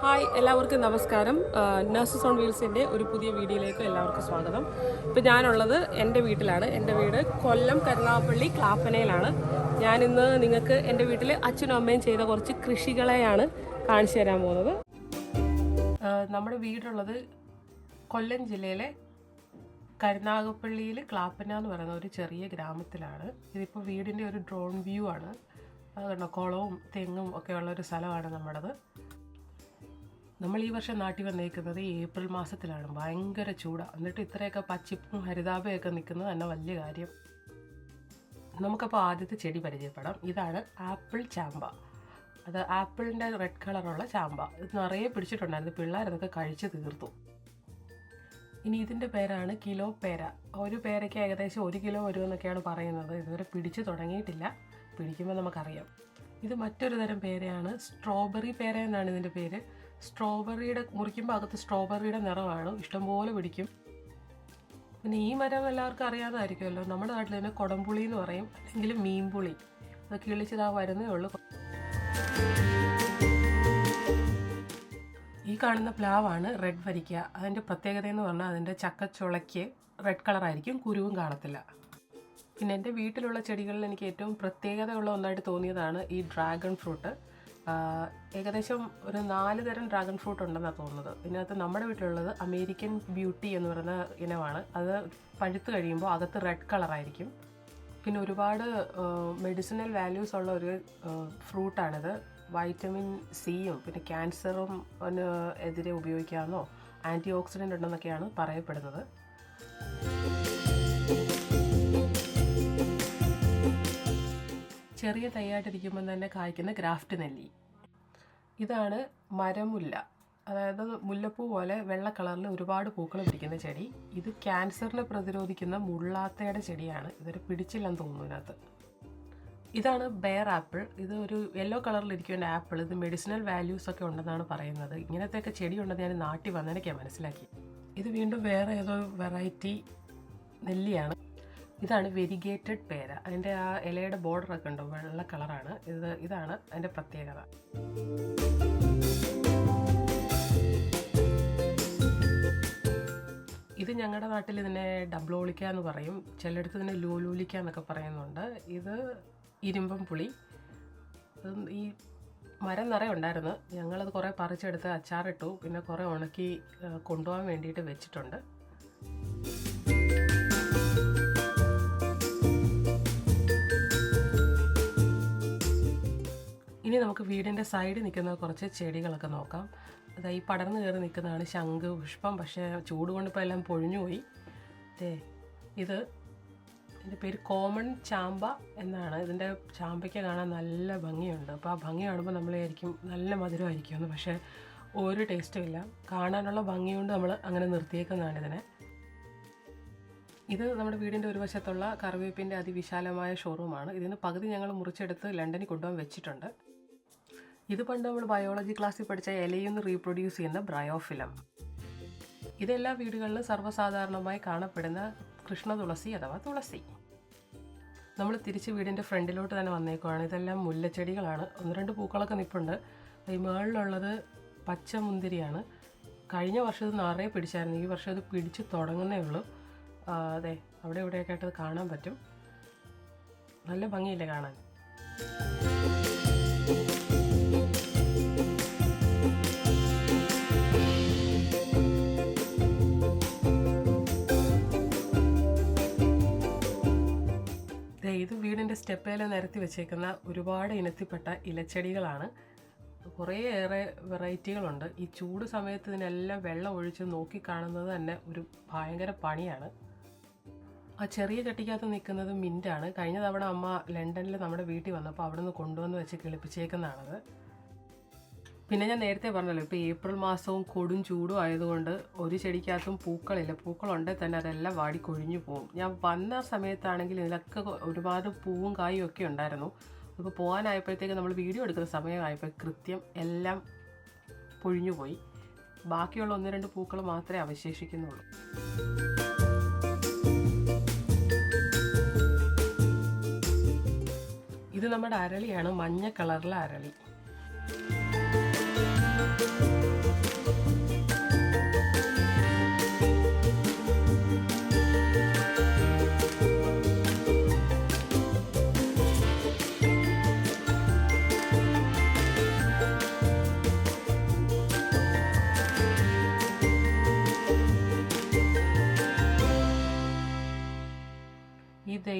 Hi, എല്ലാവർക്കും നമസ്കാരം. Nurses on വീൽസിൻ്റെ ഒരു പുതിയ വീഡിയോയിലേക്ക് എല്ലാവർക്കും സ്വാഗതം. ഇപ്പോൾ ഞാനുള്ളത് എൻ്റെ വീട്ടിലാണ്. എൻ്റെ വീട് കൊല്ലം കരുനാഗപ്പള്ളി ക്ലാപ്പനയിലാണ്. ഞാനിന്ന് നിങ്ങൾക്ക് എൻ്റെ വീട്ടിൽ അച്ഛനും അമ്മയും ചെയ്ത കുറച്ച് കൃഷികളെയാണ് കാണിച്ചു തരാൻ പോകുന്നത്. നമ്മുടെ വീടുള്ളത് കൊല്ലം ജില്ലയിലെ കരുനാഗപ്പള്ളിയിൽ ക്ലാപ്പന എന്ന് പറയുന്ന ഒരു ചെറിയ ഗ്രാമത്തിലാണ്. ഇതിപ്പോൾ വീടിൻ്റെ ഒരു ഡ്രോൺ വ്യൂ ആണ്. അത് കണ്ടോ, കുളവും തെങ്ങും ഒക്കെ ഉള്ളൊരു സ്ഥലമാണ് നമ്മുടേത്. നമ്മൾ ഈ വർഷം നാട്ടിൽ വന്നേക്കുന്നത് ഏപ്രിൽ മാസത്തിലാണ്. ഭയങ്കര ചൂടാണ്. എന്നിട്ട് ഇത്രയൊക്കെ പച്ചിപ്പും ഹരിതാപയൊക്കെ നിൽക്കുന്നത് തന്നെ വലിയ കാര്യം. നമുക്കപ്പോൾ ആദ്യത്തെ ചെടി പരിചയപ്പെടാം. ഇതാണ് ആപ്പിൾ ചാമ്പ. അത് ആപ്പിളിൻ്റെ റെഡ് കളറുള്ള ചാമ്പ. ഇത് നിറയെ പിടിച്ചിട്ടുണ്ടായിരുന്നു. പിള്ളേരതൊക്കെ കഴിച്ച് തീർത്തു. ഇനി ഇതിൻ്റെ പേരാണ് കിലോ പേര. ഒരു പേരയ്ക്ക് ഏകദേശം 1 കിലോ വരുമെന്നൊക്കെയാണ് പറയുന്നത്. ഇതുവരെ പിടിച്ചു തുടങ്ങിയിട്ടില്ല. പിടിക്കുമ്പോൾ നമുക്കറിയാം. ഇത് മറ്റൊരു തരം പേരയാണ്. സ്ട്രോബെറി പേര എന്നാണ് ഇതിൻ്റെ പേര്. സ്ട്രോബെറിയുടെ മുറിക്കുമ്പോൾ അകത്ത് സ്ട്രോബെറിയുടെ നിറമാണ്. ഇഷ്ടംപോലെ പിടിക്കും. പിന്നെ ഈ മരം എല്ലാവർക്കും അറിയാതായിരിക്കുമല്ലോ. നമ്മുടെ നാട്ടിൽ തന്നെ കൊടംപുളി എന്ന് പറയും, അല്ലെങ്കിൽ മീൻപുളി. അത് കിളിച്ചതാ വരുന്നേ ഉള്ളൂ. ഈ കാണുന്ന പ്ലാവാണ് റെഡ് വരിക്ക. അതിൻ്റെ പ്രത്യേകത എന്ന് പറഞ്ഞാൽ അതിൻ്റെ ചക്കച്ചുളയ്ക്ക് റെഡ് കളറായിരിക്കും, കുരുവും കാണത്തില്ല. പിന്നെ എൻ്റെ വീട്ടിലുള്ള ചെടികളിൽ എനിക്ക് ഏറ്റവും പ്രത്യേകതയുള്ള ഒന്നായിട്ട് തോന്നിയതാണ് ഈ ഡ്രാഗൺ ഫ്രൂട്ട്. ഏകദേശം ഒരു 4 തരം ഡ്രാഗൺ ഫ്രൂട്ട് ഉണ്ടെന്നാണ് തോന്നുന്നത്. ഇതിനകത്ത് നമ്മുടെ വീട്ടിലുള്ളത് അമേരിക്കൻ ബ്യൂട്ടി എന്ന് പറയുന്ന ഇനമാണ്. അത് പഴുത്ത് കഴിയുമ്പോൾ അകത്ത് റെഡ് കളറായിരിക്കും. പിന്നെ ഒരുപാട് മെഡിസിനൽ വാല്യൂസ് ഉള്ള ഒരു ഫ്രൂട്ടാണിത്. വൈറ്റമിൻ സിയും പിന്നെ ക്യാൻസറും എതിരെ ഉപയോഗിക്കാമെന്നോ ആൻറ്റി ഓക്സിഡൻ്റ് ഉണ്ടെന്നൊക്കെയാണ് പറയപ്പെടുന്നത്. ചെറിയ തൈയായിട്ടിരിക്കുമ്പോൾ തന്നെ കായ്ക്കുന്ന ഗ്രാഫ്റ്റ് നെല്ലി. ഇതാണ് മരമുല്ല. അതായത് മുല്ലപ്പൂ പോലെ വെള്ള കളറിൽ ഒരുപാട് പൂക്കൾ പിടിക്കുന്ന ചെടി. ഇത് ക്യാൻസറിനെ പ്രതിരോധിക്കുന്ന മുള്ളാത്തയുടെ ചെടിയാണ്. ഇതൊരു പിടിച്ചില്ലെന്ന് തോന്നുന്നു ഇതിനകത്ത്. ഇതാണ് ബെയർ ആപ്പിൾ. ഇത് ഒരു യെല്ലോ കളറിലിരിക്കുന്ന ആപ്പിൾ. ഇത് മെഡിസിനൽ വാല്യൂസ് ഒക്കെ ഉണ്ടെന്നാണ് പറയുന്നത്. ഇങ്ങനത്തെയൊക്കെ ചെടി ഉണ്ടെന്ന് ഞാൻ നാട്ടിൽ വന്നതിനൊക്കെയാണ് മനസ്സിലാക്കി. ഇത് വീണ്ടും വേറെ ഏതോ വെറൈറ്റി നെല്ലിയാണ്. ഇതാണ് വെരിഗേറ്റഡ് പേര. അതിൻ്റെ ആ ഇലയുടെ ബോർഡറൊക്കെ ഉണ്ടോ, വെള്ള കളറാണ്. ഇതാണ് അതിൻ്റെ പ്രത്യേകത. ഇത് ഞങ്ങളുടെ നാട്ടിൽ ഇതിനെ ഡബ്ലോളിക്ക എന്ന് പറയും. ചിലയിടത്ത് ഇതിനെ ലൂലൂലിക്ക എന്നൊക്കെ പറയുന്നുണ്ട്. ഇത് ഇരുമ്പം പുളി. ഈ മരം നിറയെ ഉണ്ടായിരുന്നു. ഞങ്ങളത് കുറേ പറിച്ചെടുത്ത് അച്ചാറിട്ടു. പിന്നെ കുറേ ഉണക്കി കൊണ്ടുപോകാൻ വേണ്ടിയിട്ട് വെച്ചിട്ടുണ്ട്. ഇനി നമുക്ക് വീടിൻ്റെ സൈഡിൽ നിൽക്കുന്ന കുറച്ച് ചെടികളൊക്കെ നോക്കാം. അതായത് ഈ പടർന്നു കയറി നിൽക്കുന്നതാണ് ശംഖ് പുഷ്പം. പക്ഷേ ചൂട് കൊണ്ടിപ്പോൾ എല്ലാം പൊഴിഞ്ഞു പോയി. ഇതിൻ്റെ പേര് കോമൺ ചാമ്പ എന്നാണ്. ഇതിൻ്റെ ചാമ്പയ്ക്ക് കാണാൻ നല്ല ഭംഗിയുണ്ട്. അപ്പോൾ ആ ഭംഗി കാണുമ്പോൾ നമ്മൾ വിചാരിക്കും നല്ല മധുരമായിരിക്കുമെന്ന്. പക്ഷേ ഒരു ടേസ്റ്റും ഇല്ല. കാണാനുള്ള ഭംഗി കൊണ്ട് നമ്മൾ അങ്ങനെ നിർത്തിയേക്കുന്നതാണ് ഇതിനെ. ഇത് നമ്മുടെ വീടിൻ്റെ ഒരു വശത്തുള്ള കറിവേപ്പിൻ്റെ അതിവിശാലമായ ഷോറൂമാണ്. ഇതിന് പകുതി ഞങ്ങൾ മുറിച്ചെടുത്ത് ലണ്ടനിൽ കൊണ്ടുപോകാൻ വെച്ചിട്ടുണ്ട്. ഇത് പണ്ട് നമ്മൾ ബയോളജി ക്ലാസ്സിൽ പഠിച്ച ഇലയിൽ റീപ്രൊഡ്യൂസ് ചെയ്യുന്ന ബ്രയോഫിലം. ഇതെല്ലാ വീടുകളിലും സർവ്വസാധാരണമായി കാണപ്പെടുന്ന കൃഷ്ണ തുളസി അഥവാ തുളസി. നമ്മൾ തിരിച്ച് വീടിൻ്റെ ഫ്രണ്ടിലോട്ട് തന്നെ വന്നേക്കുവാണ്. ഇതെല്ലാം മുല്ലച്ചെടികളാണ്. 1-2 പൂക്കളൊക്കെ നിൽപ്പുണ്ട്. ഈ മുകളിലുള്ളത് പച്ച മുന്തിരിയാണ്. കഴിഞ്ഞ വർഷം ഇത് നിറയെ പിടിച്ചായിരുന്നു. ഈ വർഷം ഇത് പിടിച്ച് തുടങ്ങുന്നേ ഉള്ളൂ. അതെ, അവിടെ ഇവിടെയൊക്കെ ആയിട്ട് കാണാൻ പറ്റും. നല്ല ഭംഗിയില്ലേ കാണാൻ. ഇത് വീടിൻ്റെ സ്റ്റെപ്പേൽ നിരത്തി വെച്ചേക്കുന്ന ഒരുപാട് ഇനത്തിൽപ്പെട്ട ഇലച്ചെടികളാണ്. കുറേയേറെ വെറൈറ്റികളുണ്ട്. ഈ ചൂട് സമയത്ത് ഇതിനെല്ലാം വെള്ളം ഒഴിച്ച് നോക്കി കാണുന്നത് തന്നെ ഒരു ഭയങ്കര പണിയാണ്. ആ ചെറിയ ചട്ടിക്കകത്ത് നിൽക്കുന്നത് മിൻറ്റാണ്. കഴിഞ്ഞ തവണ അമ്മ ലണ്ടനിൽ നമ്മുടെ വീട്ടിൽ വന്നപ്പോൾ അവിടെ നിന്ന് കൊണ്ടുവന്ന് വെച്ച് കിളിപ്പിച്ചേക്കുന്നതാണത്. പിന്നെ ഞാൻ നേരത്തെ പറഞ്ഞല്ലോ, ഇപ്പോൾ ഏപ്രിൽ മാസവും കൊടും ചൂടും ആയതുകൊണ്ട് ഒരു ചെടിക്കകത്തും പൂക്കളില്ല. പൂക്കളുണ്ടെങ്കിൽ തന്നെ അതെല്ലാം വാടി കൊഴിഞ്ഞു പോവും. ഞാൻ വന്ന സമയത്താണെങ്കിൽ ഇതിലൊക്കെ ഒരുപാട് പൂവും കായും ഒക്കെ ഉണ്ടായിരുന്നു. ഇപ്പോൾ പോകാനായപ്പോഴത്തേക്ക് നമ്മൾ വീഡിയോ എടുക്കുന്ന സമയമായപ്പോൾ കൃത്യം എല്ലാം പൊഴിഞ്ഞു പോയി. ബാക്കിയുള്ള 1-2 പൂക്കൾ മാത്രമേ അവശേഷിക്കുന്നുള്ളൂ. ഇത് നമ്മുടെ അരളിയാണ്, മഞ്ഞ കളറിലെ അരളി.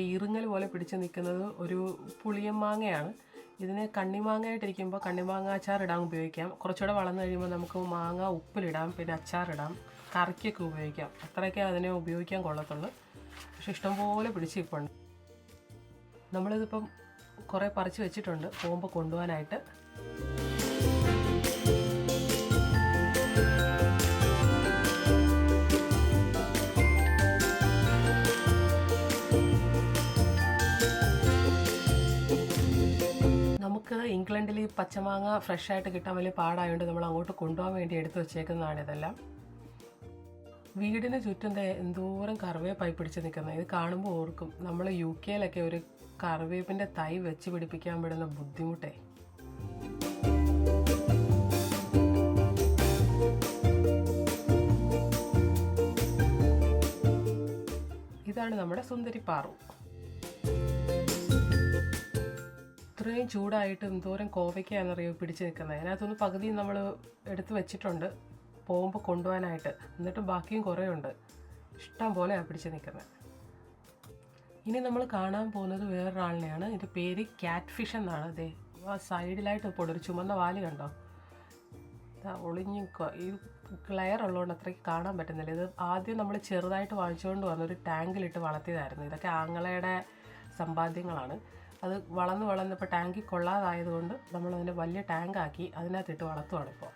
ഈറുങ്ങൽ പോലെ പിടിച്ച് നിൽക്കുന്നത് ഒരു പുളിയൻ മാങ്ങയാണ്. ഇതിനെ കണ്ണിമാങ്ങയായിട്ടിരിക്കുമ്പോൾ കണ്ണിമാങ്ങ അച്ചാറിടാൻ ഉപയോഗിക്കാം. കുറച്ചുകൂടെ വളർന്നു കഴിയുമ്പോൾ നമുക്ക് മാങ്ങ ഉപ്പിലിടാം, പിന്നെ അച്ചാറിടാം, കറിക്കൊക്കെ ഉപയോഗിക്കാം. അത്രയൊക്കെ അതിനെ ഉപയോഗിക്കാൻ കൊള്ളത്തുള്ളൂ. പക്ഷെ ഇഷ്ടംപോലെ പിടിച്ചിരിപ്പുണ്ട്. നമ്മളിതിപ്പം കുറേ പറിച്ച് വെച്ചിട്ടുണ്ട് പോകുമ്പോൾ കൊണ്ടുപോകാനായിട്ട്. നമുക്ക് ഇംഗ്ലണ്ടിൽ ഈ പച്ചമാങ്ങ ഫ്രഷായിട്ട് കിട്ടാൻ വലിയ പാടായതുകൊണ്ട് നമ്മൾ അങ്ങോട്ട് കൊണ്ടുപോകാൻ വേണ്ടി എടുത്തു വച്ചേക്കുന്നതാണ് ഇതെല്ലാം. വീടിന് ചുറ്റും എന്തോരം കറിവേപ്പായി പിടിച്ച് നിൽക്കുന്നത്. ഇത് കാണുമ്പോൾ ഓർക്കും നമ്മൾ UK ഒരു കറിവേപ്പിൻ്റെ തൈ വെച്ച് പിടിപ്പിക്കാൻ പെടുന്ന ബുദ്ധിമുട്ടേ. ഇതാണ് നമ്മുടെ സുന്ദരി പാറു. ഇത്രയും ചൂടായിട്ട് എന്തോരം കോവയ്ക്കാണെന്നറിയോ പിടിച്ച് നിൽക്കുന്നത്. അതിനകത്തൊന്ന് പകുതി നമ്മൾ എടുത്ത് വെച്ചിട്ടുണ്ട് പോകുമ്പോൾ കൊണ്ടുപോകാനായിട്ട്. എന്നിട്ട് ബാക്കിയും കുറേ ഉണ്ട്. ഇഷ്ടം പോലെയാണ് പിടിച്ച് നിൽക്കുന്നത്. ഇനി നമ്മൾ കാണാൻ പോകുന്നത് വേറൊരാളിനെയാണ്. ഇതിൻ്റെ പേര് ക്യാറ്റ് ഫിഷ് എന്നാണ്. അതെ, ആ സൈഡിലായിട്ട് ഇപ്പോൾ ഒരു ചുമന്ന വാല് കണ്ടോ, ഒളിഞ്ഞ് ഈ ക്ലെയർ ഉള്ളതുകൊണ്ട് അത്രയ്ക്ക് കാണാൻ പറ്റുന്നില്ല. ഇത് ആദ്യം നമ്മൾ ചെറുതായിട്ട് വാങ്ങിച്ചുകൊണ്ട് വന്നൊരു ടാങ്കിലിട്ട് വളർത്തിയതായിരുന്നു. ഇതൊക്കെ ആങ്ങളയുടെ സമ്പാദ്യങ്ങളാണ്. അത് വളർന്നിപ്പോൾ ടാങ്കിൽ കൊള്ളാതായതുകൊണ്ട് നമ്മളതിൻ്റെ വലിയ ടാങ്കാക്കി അതിനകത്തിട്ട് വളർത്തുവാണ് ഇപ്പോൾ.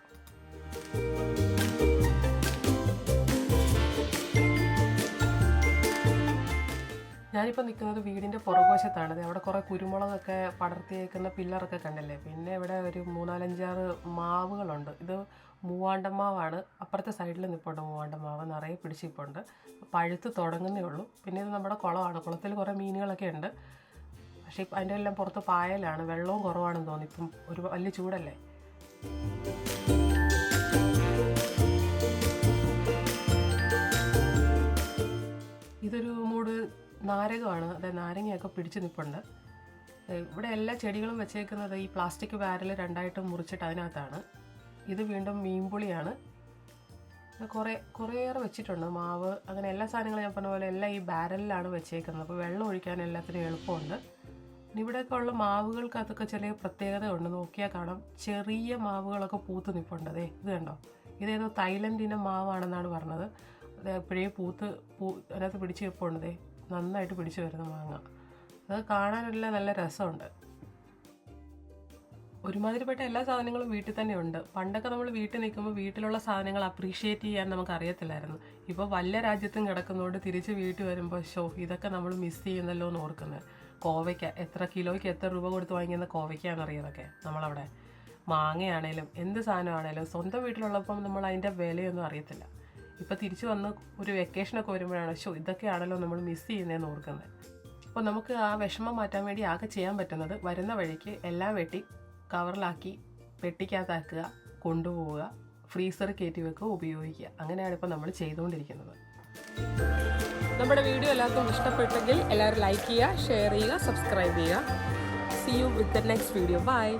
ഞാനിപ്പോൾ നിൽക്കുന്നത് വീടിൻ്റെ പുറകുവശത്താണ്. അവിടെ കുറേ കുരുമുളകൊക്കെ പടർത്തിയേക്കുന്ന പില്ലറൊക്കെ കണ്ടല്ലേ. പിന്നെ ഇവിടെ ഒരു 3-4-5 മാവുകളുണ്ട്. ഇത് മൂവാണ്ടമാവാണ്. അപ്പുറത്തെ സൈഡിൽ നിൽപ്പുണ്ട് മൂവാണ്ടമാവ്, നിറയെ പിടിച്ചിപ്പുണ്ട്. പഴുത്ത് തുടങ്ങുന്നേ ഉള്ളൂ. പിന്നെ ഇത് നമ്മുടെ കുളമാണ്. കുളത്തിൽ കുറേ മീനുകളൊക്കെ ഉണ്ട്. പക്ഷേ അതിൻ്റെ എല്ലാം പുറത്ത് പായലാണ്. വെള്ളവും കുറവാണെന്ന് തോന്നി. ഇപ്പം ഒരു വലിയ ചൂടല്ലേ. ഇതൊരു മൂട് നാരകമാണ്. അതായത് നാരങ്ങയൊക്കെ പിടിച്ച് നിൽപ്പുണ്ട്. ഇവിടെ എല്ലാ ചെടികളും വെച്ചേക്കുന്നത് ഈ പ്ലാസ്റ്റിക് ബാരൽ 2ആയിട്ട് മുറിച്ചിട്ട് അതിനകത്താണ്. ഇത് വീണ്ടും മീൻപുളിയാണ്. കുറേയേറെ വെച്ചിട്ടുണ്ട്. മാവ് അങ്ങനെ എല്ലാ സാധനങ്ങളും ഞാൻ പറഞ്ഞ പോലെ എല്ലാം ഈ ബാരലിലാണ് വെച്ചേക്കുന്നത്. അപ്പോൾ വെള്ളം ഒഴിക്കാൻ എല്ലാത്തിനും എളുപ്പമുണ്ട്. ഇവിടെയൊക്കെ ഉള്ള മാവുകൾക്കകത്തൊക്കെ ചെറിയ പ്രത്യേകത ഉണ്ട്. നോക്കിയാൽ കാണാം ചെറിയ മാവുകളൊക്കെ പൂത്ത് നിൽപ്പുണ്ട്. അതെ, ഇത് കണ്ടോ, ഇതേതോ തായ്ലൻഡിൻ്റെ മാവാണെന്നാണ് പറഞ്ഞത്. അത് എപ്പോഴേ അതിനകത്ത് പിടിച്ച് നിൽപ്പുണ്ട്. നന്നായിട്ട് പിടിച്ചു വരുന്ന മാങ്ങ. അത് കാണാനെല്ലാം നല്ല രസമുണ്ട്. ഒരുമാതിരിപ്പെട്ട എല്ലാ സാധനങ്ങളും വീട്ടിൽ തന്നെ ഉണ്ട്. പണ്ടൊക്കെ നമ്മൾ വീട്ടിൽ നിൽക്കുമ്പോൾ വീട്ടിലുള്ള സാധനങ്ങൾ അപ്രീഷിയേറ്റ് ചെയ്യാൻ നമുക്ക് അറിയത്തില്ലായിരുന്നു. ഇപ്പോൾ വല്ല രാജ്യത്തും കിടക്കുന്നതുകൊണ്ട് തിരിച്ച് വീട്ടിൽ വരുമ്പോൾ ഇതൊക്കെ നമ്മൾ മിസ് ചെയ്യുന്നല്ലോ എന്ന് ഓർക്കുന്നത്. കോവയ്ക്ക എത്ര കിലോയ്ക്ക് എത്ര രൂപ കൊടുത്ത് വാങ്ങിക്കുന്ന കോവയ്ക്കാണെന്നറിയാതൊക്കെ നമ്മളവിടെ. മാങ്ങയാണേലും എന്ത് സാധനമാണേലും സ്വന്തം വീട്ടിലുള്ളപ്പം നമ്മൾ അതിൻ്റെ വിലയൊന്നും അറിയത്തില്ല. ഇപ്പോൾ തിരിച്ചു വന്ന് ഒരു വെക്കേഷനൊക്കെ വരുമ്പോഴാണ് ഇതൊക്കെയാണല്ലോ നമ്മൾ മിസ് ചെയ്യുന്നതെന്ന് ഓർക്കുന്നത്. അപ്പോൾ നമുക്ക് ആ വിഷമം മാറ്റാൻ വേണ്ടി ആകെ ചെയ്യാൻ പറ്റുന്നത് വരുന്ന വഴിക്ക് എല്ലാം വെട്ടി കവറിലാക്കി പെട്ടിക്കകത്താക്കുക, കൊണ്ടുപോവുക, ഫ്രീസർ കയറ്റി വെക്കുക, ഉപയോഗിക്കുക. അങ്ങനെയാണ് ഇപ്പോൾ നമ്മൾ ചെയ്തുകൊണ്ടിരിക്കുന്നത്. നമ്മുടെ വീഡിയോ എല്ലാവർക്കും ഇഷ്ടപ്പെട്ടെങ്കിൽ എല്ലാവരും ലൈക്ക് ചെയ്യുക, ഷെയർ ചെയ്യുക, സബ്സ്ക്രൈബ് ചെയ്യുക. See you with the next video. Bye.